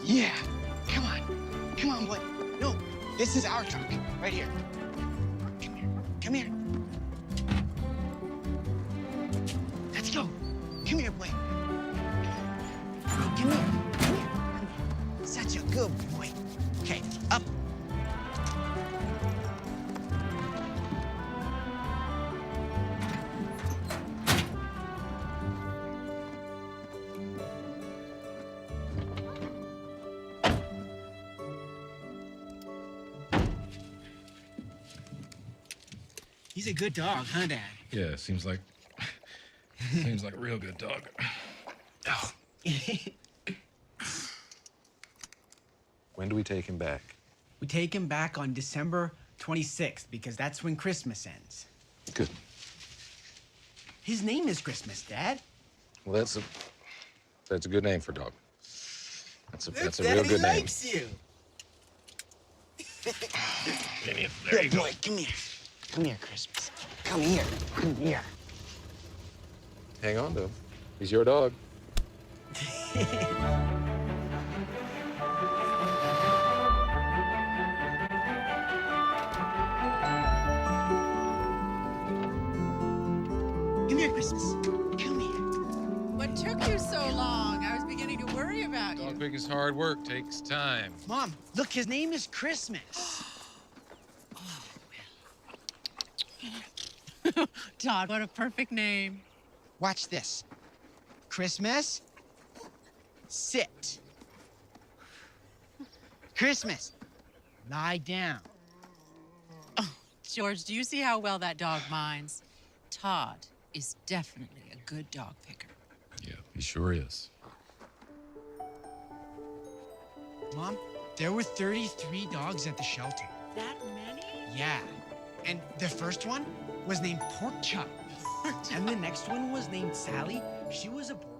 Yeah. Come on. Come on, boy. No, this is our truck. Right here. Come here. Come here. Let's go. Come here, boy. Come here. Come here. Come here. Such a good boy. Okay, up. He's a good dog, huh, Dad? Yeah, seems like a real good dog. Oh. When do we take him back? We take him back on December 26th because that's when Christmas ends. Good. His name is Christmas, Dad. Well, that's a good name for a dog. That's a Daddy real good name. likes you. There Good you go. boy, come here. Come here, Christmas. Come here. Come here. Hang on to him. He's your dog. Come here, Christmas. Come here. What took you so long? I was beginning to worry about you. Dog pick is hard work, takes time. Mom, look, his name is Christmas. Todd, what a perfect name. Watch this. Christmas, sit. Christmas, lie down. George, do you see how well that dog minds? Todd is definitely a good dog picker. Yeah, he sure is. Mom, there were 33 dogs at the shelter. That many? Yeah. And the first one was named Pork Chop. And the next one was named Sally. She was a border